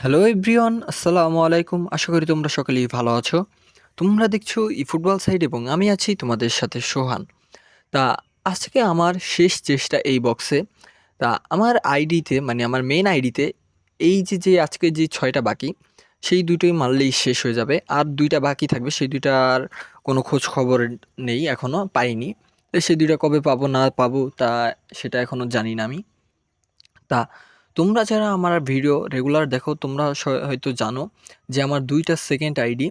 Hello everyone, আসসালামু আলাইকুম। আশা করি তোমরা সকলেই ভালো আছো। তোমরা দেখছো ফুটবল সাইড এবং আমি আছি তোমাদের সাথে সোহান। তা আজকে আমার শেষ চেষ্টা এই বক্সে। তা আমার আইডিতে মানে আমার মেইন আইডিতে এই যে আজকে যে ৬টা বাকি, সেই দুটোই মারলেই শেষ হয়ে যাবে। আর ২টা বাকি থাকবে, সেই ২টার কোনো খোঁজ খবর নেই, এখনও পাইনি। তো সেই ২টা কবে পাবো না পাবো তা সেটা এখনও জানি না আমি। তা তোমরা যারা আমার ভিডিও রেগুলার দেখো তোমরা হয়তো জানো যে আমার ২টা সেকেন্ড আইডি,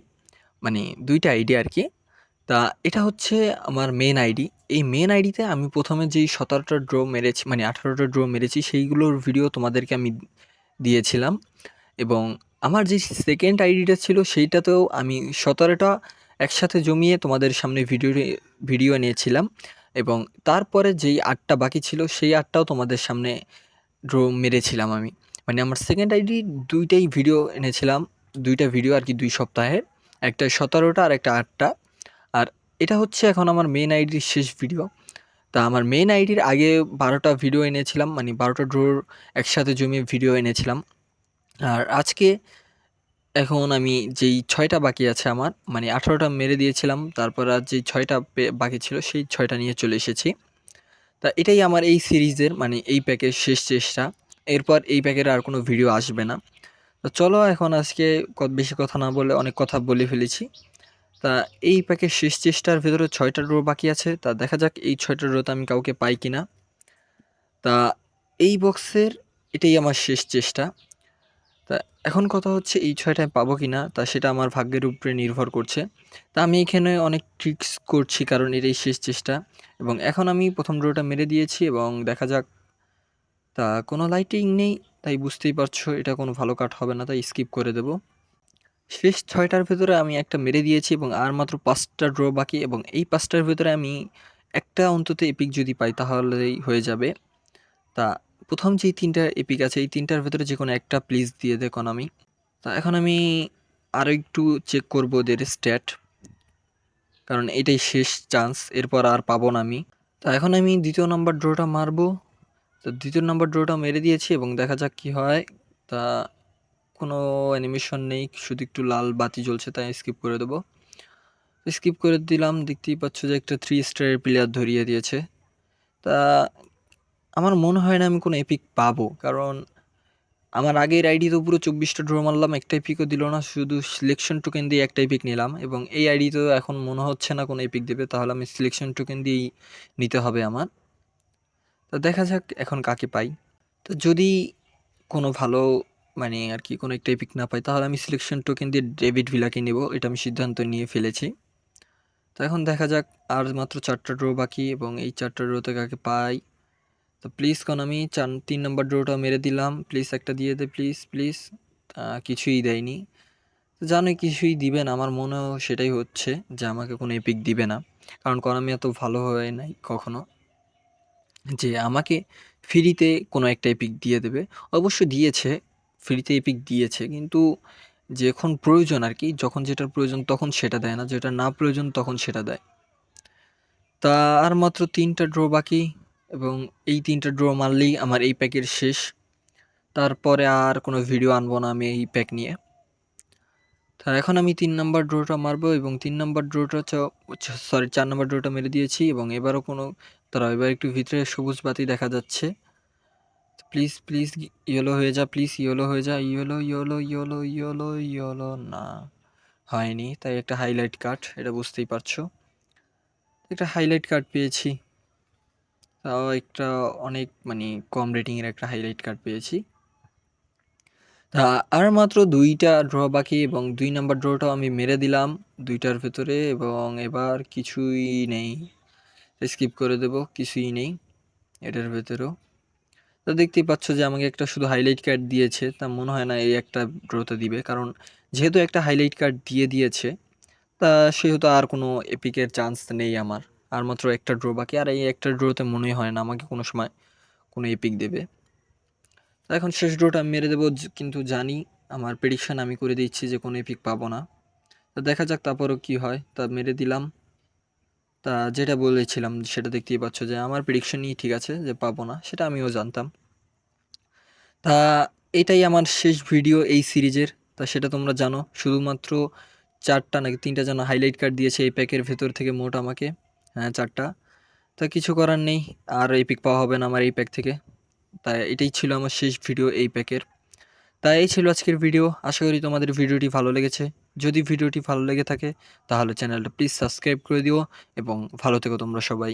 মানে ২টা আইডি আরকি। তা এটা হচ্ছে আমার মেইন আইডি। এই মেইন আইডিতে আমি ১ম এ যেই ১৭টা ড্র মেরেছি, মানে ১৮টা ড্র মেরেছি, সেইগুলোর ভিডিও তোমাদেরকে আমি দিয়েছিলাম। এবং আমার যে সেকেন্ড আইডিটা ছিল সেইটাতেও আমি ১৭টা একসাথে জমিয়ে তোমাদের সামনে ভিডিও এনেছিলাম। এবং তারপরে যেই ৮টা বাকি ছিল সেই ৮টাও তোমাদের সামনে ড্র মেরেছিলাম আমি। মানে আমার সেকেন্ড আইডি ২ টাই ভিডিও এনেছিলাম। ২ টা ভিডিও আরকি ২ সপ্তাহের। একটা ১৭টা আর একটা ৮টা। আর এটা হচ্ছে এখন আমার মেইন আইডির শেষ ভিডিও। তা আমার মেইন আইডির আগে ১২টা ভিডিও এনেছিলাম। মানে ১২টা ড্রর একসাথে জমিয়ে ভিডিও এনেছিলাম। আর আজকে এখন আমি যেই ৬টা বাকি আছে আমার, মানে ১৮টা মেরে দিয়েছিলাম। তারপর আর যেই ৬টা বাকি ছিল সেই ৬টা নিয়ে চলে এসেছি। তা এটাই আমার এই সিরিজের মানে এই প্যাকের শেষ চেষ্টা। এরপর এই প্যাকের আর কোনো ভিডিও আসবে না। তো চলো এখন আজকে বেশি কথা না বলে অনেক কথা বলে ফেলেছি। তা এই প্যাকের শেষ চেষ্টার ভেতরে ৬টা ড্র বাকি আছে। তা দেখা যাক এই ৬টা ড্রতে আমি কাউকে পাই কিনা। তা এই বক্সের এটাই আমার শেষ চেষ্টা। তা এখন কথা হচ্ছে এই ৬টায় পাবো কিনা তা সেটা আমার ভাগ্যের উপরে নির্ভর করছে। তা আমি এখানে অনেক ট্রিক্স করছি কারণ এটাই শেষ চেষ্টা। এবং এখন আমি ১ম ড্রটা মেরে দিয়েছি এবং দেখা যাক। তা কোনো লাইটিং নেই, তাই বুঝতেই পারছো এটা কোনো ভালো কাট হবে না, তাই স্কিপ করে দেব। শেষ ৬টার ভেতরে আমি একটা মেরে দিয়েছি এবং আর মাত্র ৫টা ড্র বাকি এবং এই ৫টার ভেতরে আমি একটা অন্তত এপিক যদি পাই তাহলেই হয়ে যাবে। তা ১ম যেই ৩টা এপিক আছে এই ৩টার ভেতরে যেকোনো একটা প্লিজ দিয়ে দে Konami। তা এখন আমি আরও একটু চেক করব ওদের স্ট্যাট, কারণ এটাই শেষ চান্স, এরপর আর পাবো না আমি। তা এখন আমি ২য় নাম্বার ড্রটা মারবো। তো ২য় নাম্বার ড্রটা মেরে দিয়েছি এবং দেখা যাক কি হয়। তা কোনো অ্যানিমেশন নেই, শুধু একটু লাল বাতি জ্বলছে, তাই স্কিপ করে দেবো। স্কিপ করে দিলাম, দেখতেই পাচ্ছ যে একটা 3 স্টারের প্লেয়ার ধরিয়ে দিয়েছে। তা আমার মনে হয় না আমি কোনো এপিক পাবো, কারণ আমার আগের আইডি তো পুরো ২৪টা ড্র মারলাম, একটা এপিকও দিল না, শুধু সিলেকশন টোকেন দিয়ে একটা এপিক নিলাম। এবং এই আইডিতেও এখন মনে হচ্ছে না কোনো এপিক দেবে, তাহলে আমি সিলেকশন টোকেন দিয়েই নিতে হবে আমার। তো দেখা যাক এখন কাকে পাই। তো যদি কোনো ভালো মানে আর কি কোনো একটা এপিক না পাই তাহলে আমি সিলেকশন টোকেন দিয়ে ডেভিড ভিলাকে নেব, এটা আমি সিদ্ধান্ত নিয়ে ফেলেছি। তো এখন দেখা যাক, আর মাত্র ৪টা ড্র বাকি এবং এই ৪টা ড্রতে কাকে পাই। তো প্লিজ Konami ৩ নম্বর ড্রটা মেরে দিলাম, প্লিজ একটা দিয়ে দে, প্লিজ প্লিজ। কিছুই দেয়নি। তো জানোই কিছুই দিবে না, আমার মনেও সেটাই হচ্ছে যে আমাকে কোনো এপিক দিবে না, কারণ Konami এত ভালো হয় নাই কখনো যে আমাকে ফ্রিতে কোনো একটা এপিক দিয়ে দেবে। অবশ্য দিয়েছে, ফ্রিতে এপিক দিয়েছে, কিন্তু যখন প্রয়োজন আর কি, যখন যেটার প্রয়োজন তখন সেটা দেয় না, যেটা না প্রয়োজন তখন সেটা দেয়। তা আর মাত্র ৩টা ড্র বাকি এবং এই ৩টা ড্র মারলেই আমার এই প্যাকের শেষ। তারপরে আর কোনো ভিডিও আনবো না আমি এই প্যাক নিয়ে। তা এখন আমি ৩ নাম্বার ড্রটা মারবো এবং ৩ নাম্বার ড্রটা সরি ৪ নাম্বার ড্রটা মেরে দিয়েছি এবং এবারও কোনো, তারা এবার একটু ভিতরে সবুজ বাতি দেখা যাচ্ছে। প্লিজ প্লিজ ইয়েলো হয়ে যা, প্লিজ ইয়েলো হয়ে যা, yellow yellow yellow yellow yellow, না হয়নি, তাই একটা হাইলাইট কার্ড, এটা বুঝতেই পারছো। একটা হাইলাইট কার্ড পেয়েছি, তাও একটা অনেক মানে কম রেটিংয়ের একটা হাইলাইট কার্ড পেয়েছি। তা আর মাত্র ২টা ড্র বাকি এবং ২ নাম্বার ড্রটাও আমি মেরে দিলাম ২টার ভেতরে এবং এবার কিছুই নেই, স্কিপ করে দেব, কিছুই নেই এটার ভেতরেও। তো দেখতেই পাচ্ছ যে আমাকে একটা শুধু হাইলাইট কার্ড দিয়েছে, তা মনে হয় না এই একটা ড্রতে দিবে, কারণ যেহেতু একটা হাইলাইট কার্ড দিয়ে দিয়েছে তা সেহেতু আর কোনো এপিকের চান্স নেই আমার। আর মাত্র একটা ড্র বাকি, আর এই একটা ড্রতে মনেই হয় না আমাকে কোনো সময় কোনো এপিক দেবে। তো এখন শেষ ড্রটা আমি মেরে দেবো, কিন্তু জানি আমার প্রেডিকশন আমি করে দিচ্ছি যে কোনো এপিক পাবো না। তো দেখা যাক তারপরও কি হয়। তা মেরে দিলাম। তা যেটা বলেছিলাম সেটা দেখতেই পাচ্ছ যে আমার প্রেডিকশনই ঠিক আছে, যে পাবো না, সেটা আমিও জানতাম। তা এটাই আমার শেষ ভিডিও এই সিরিজের। তা সেটা তোমরা জানো। শুধুমাত্র ৪ টা নাকি ৩ টা যেন হাইলাইট কার্ড দিয়েছে এই প্যাকের ভেতর থেকে মোট আমাকে। হ্যাঁ, ৪ টা। তা কিছু করার নেই। আর এপিক পাওয়া হবে না আমার এই প্যাক থেকে। তাই এটাই ছিল আমার শেষ ভিডিও এই প্যাকের। তাই এই ছিল আজকের ভিডিও। আশা করি তোমাদের ভিডিওটি ভালো লেগেছে। যদি ভিডিওটি ভালো লেগে থাকে তাহলে চ্যানেলটা প্লিজ সাবস্ক্রাইব করে দিও এবং ভালো থেকো তোমরা সবাই।